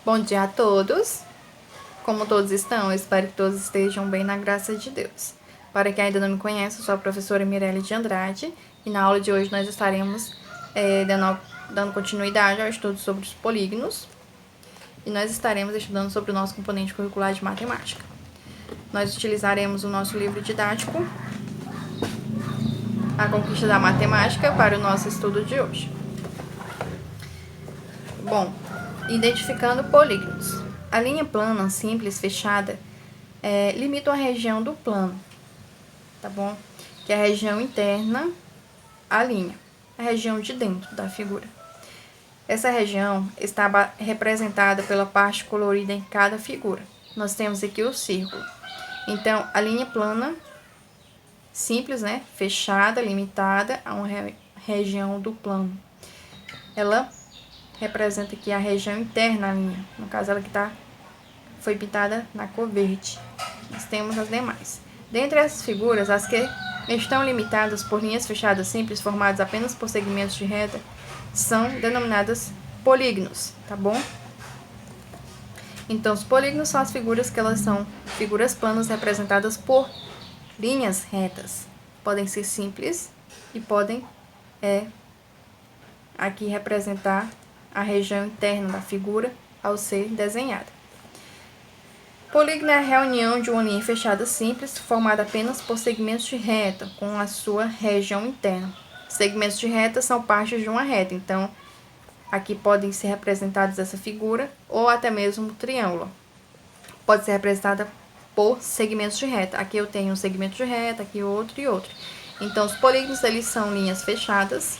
Bom dia a todos. Como todos estão, eu espero que todos estejam bem na graça de Deus. Para quem ainda não me conhece, eu sou a professora Mirelle de Andrade e na aula de hoje nós estaremos dando continuidade ao estudo sobre os polígonos e nós estaremos estudando sobre o nosso componente curricular de matemática. Nós utilizaremos o nosso livro didático, A Conquista da Matemática, para o nosso estudo de hoje. Bom, identificando polígonos. A linha plana, simples, fechada, limita a região do plano, tá bom? Que é a região interna à linha, a região de dentro da figura. Essa região está representada pela parte colorida em cada figura. Nós temos aqui o círculo. Então, a linha plana, simples, né? Fechada, limitada a uma região do plano. Ela representa aqui a região interna da linha. No caso, ela que foi pintada na cor verde. Nós temos as demais. Dentre essas figuras, as que estão limitadas por linhas fechadas simples, formadas apenas por segmentos de reta, são denominadas polígonos, tá bom? Então, os polígonos são as figuras que elas são figuras planas representadas por linhas retas. Podem ser simples e podem aqui representar a região interna da figura ao ser desenhada. Polígono é a reunião de uma linha fechada simples, formada apenas por segmentos de reta, com a sua região interna. Segmentos de reta são partes de uma reta, então aqui podem ser representados essa figura, ou até mesmo um triângulo. Pode ser representada por segmentos de reta. Aqui eu tenho um segmento de reta, aqui outro e outro. Então, os polígonos, eles são linhas fechadas,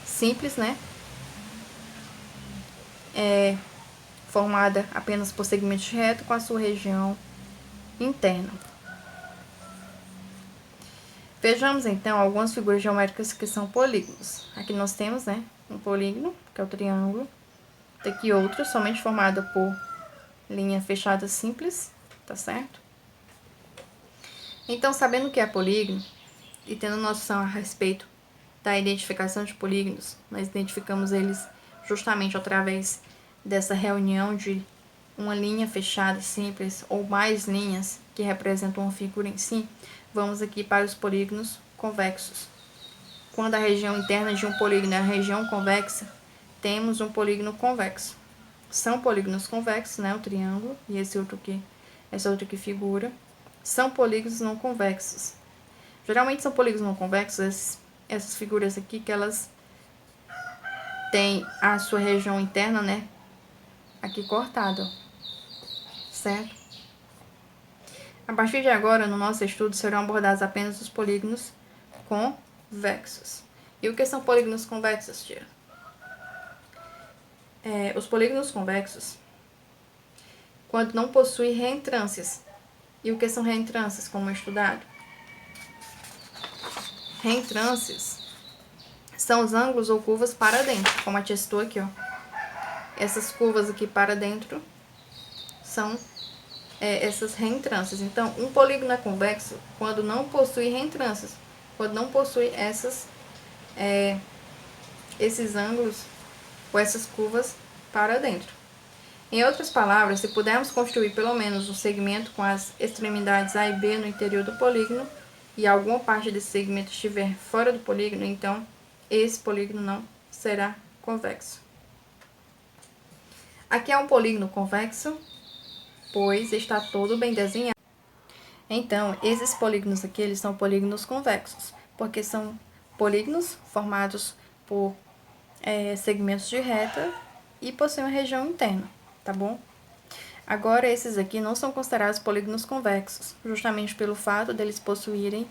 simples, né? Formada apenas por segmentos de reta com a sua região interna. Vejamos, então, algumas figuras geométricas que são polígonos. Aqui nós temos, né, um polígono, que é o triângulo. Aqui outro, somente formado por linha fechada simples, tá certo? Então, sabendo o que é polígono e tendo noção a respeito da identificação de polígonos, nós identificamos eles justamente através dessa reunião de uma linha fechada simples ou mais linhas que representam uma figura em si. Vamos aqui para os polígonos convexos. Quando a região interna de um polígono é a região convexa, temos um polígono convexo. São polígonos convexos, né, o triângulo e essa outra que figura, são polígonos não convexos. Geralmente são polígonos não convexos essas figuras aqui que elas têm a sua região interna, né, aqui cortada, certo? A partir de agora, no nosso estudo, serão abordados apenas os polígonos convexos. E o que são polígonos convexos, tia? Os polígonos convexos, quando não possuem reentrâncias. E o que são reentrâncias, como estudado? Reentrâncias são os ângulos ou curvas para dentro, como a tia citou aqui, ó. Essas curvas aqui para dentro são essas reentrâncias. Então, um polígono é convexo quando não possui reentrâncias, quando não possui esses ângulos ou essas curvas para dentro. Em outras palavras, se pudermos construir pelo menos um segmento com as extremidades A e B no interior do polígono e alguma parte desse segmento estiver fora do polígono, então esse polígono não será convexo. Aqui é um polígono convexo, pois está todo bem desenhado. Então, esses polígonos aqui, eles são polígonos convexos, porque são polígonos formados por segmentos de reta e possuem uma região interna, tá bom? Agora, esses aqui não são considerados polígonos convexos, justamente pelo fato deles possuírem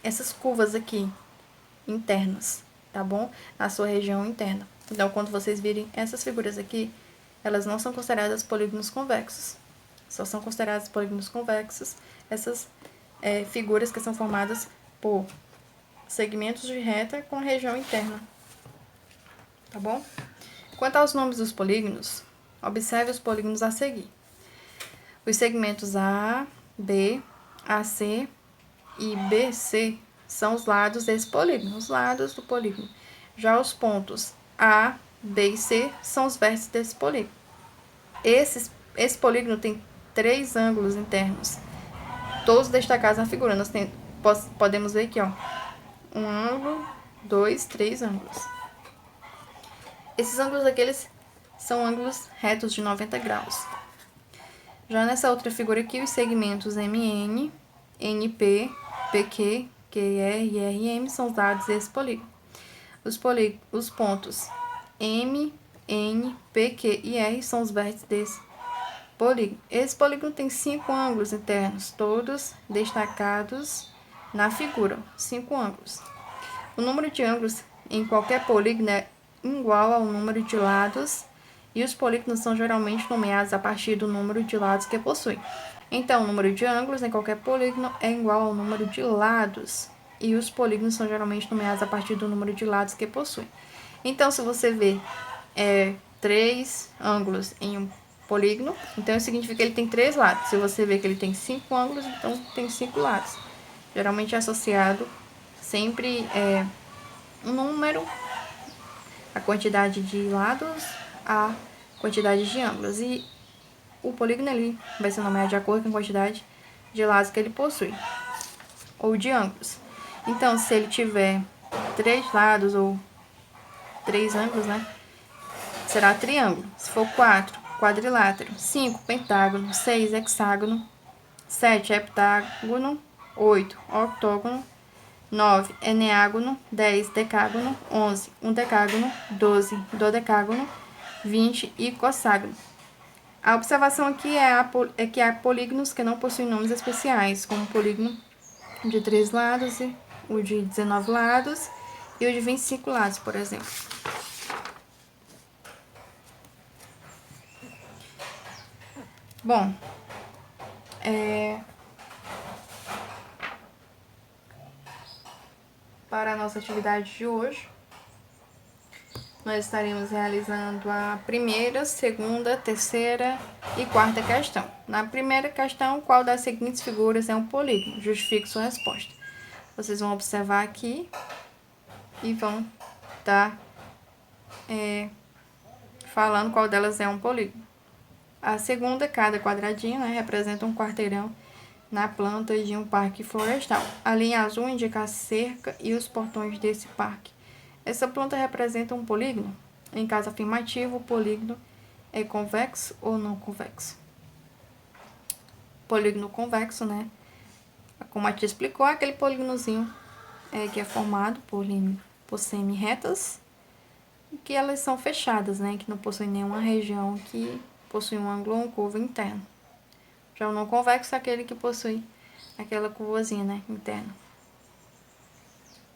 essas curvas aqui, internas, tá bom? Na sua região interna. Então, quando vocês virem essas figuras aqui, elas não são consideradas polígonos convexos. Só são consideradas polígonos convexos essas figuras que são formadas por segmentos de reta com região interna. Tá bom? Quanto aos nomes dos polígonos, observe os polígonos a seguir. Os segmentos A, B, AC e BC são os lados desse polígono, os lados do polígono. Já os pontos A, B e C são os vértices desse polígono. Esse polígono tem 3 ângulos internos, todos destacados na figura. Nós podemos ver aqui, ó, um ângulo, 2, 3 ângulos. Esses ângulos aqui, eles são ângulos retos de 90 graus. Já nessa outra figura aqui, os segmentos MN, NP, PQ, QR e RM são os lados desse polígono. Os pontos M, N, PQ e R são os vértices desse polígono. Esse polígono tem 5 ângulos internos, todos destacados na figura. 5 ângulos. O número de ângulos em qualquer polígono é igual ao número de lados, e os polígonos são geralmente nomeados a partir do número de lados que possui. Então, o número de ângulos em qualquer polígono é igual ao número de lados, e os polígonos são geralmente nomeados a partir do número de lados que possui. Então, se você vê 3 ângulos em um polígono, então isso significa que ele tem 3 lados. Se você vê que ele tem 5 ângulos, então tem 5 lados. Geralmente é associado sempre um número, a quantidade de lados, a quantidade de ângulos. E o polígono ali vai ser nomeado de acordo com a quantidade de lados que ele possui, ou de ângulos. Então, se ele tiver 3 lados ou 3 ângulos, né, será triângulo. Se for 4, quadrilátero. 5, pentágono. 6, hexágono. 7, heptágono. 8, octógono. 9, eneágono. 10, decágono. 11, undecágono. 12, dodecágono. 20, icosságono. A observação aqui é que há polígonos que não possuem nomes especiais, como o polígono de 3 lados, o de 19 lados e o de 25 lados, por exemplo. Bom, para a nossa atividade de hoje, nós estaremos realizando a primeira, segunda, terceira e quarta questão. Na primeira questão, qual das seguintes figuras é um polígono? Justifique sua resposta. Vocês vão observar aqui e vão estar falando qual delas é um polígono. A segunda, cada quadradinho, né, representa um quarteirão na planta de um parque florestal. A linha azul indica a cerca e os portões desse parque. Essa planta representa um polígono? Em caso afirmativo, o polígono é convexo ou não convexo? Polígono convexo, né? Como a tia explicou, é aquele polígonozinho que é formado por semi-retas, que elas são fechadas, né? Que não possuem nenhuma região que possui um ângulo ou um curvo interno. Já o não convexo é aquele que possui aquela curvazinha, né, interna.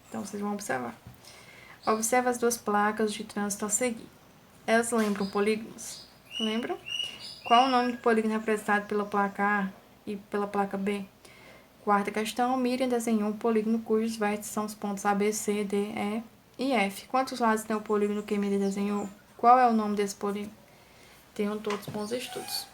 Então, vocês vão observar. Observe as 2 placas de trânsito a seguir. Elas lembram polígonos? Lembram? Qual o nome do polígono representado pela placa A e pela placa B? Quarta questão. Miriam desenhou um polígono cujos vértices são os pontos A, B, C, D, E e F. Quantos lados tem o polígono que Miriam desenhou? Qual é o nome desse polígono? Tenham todos bons estudos.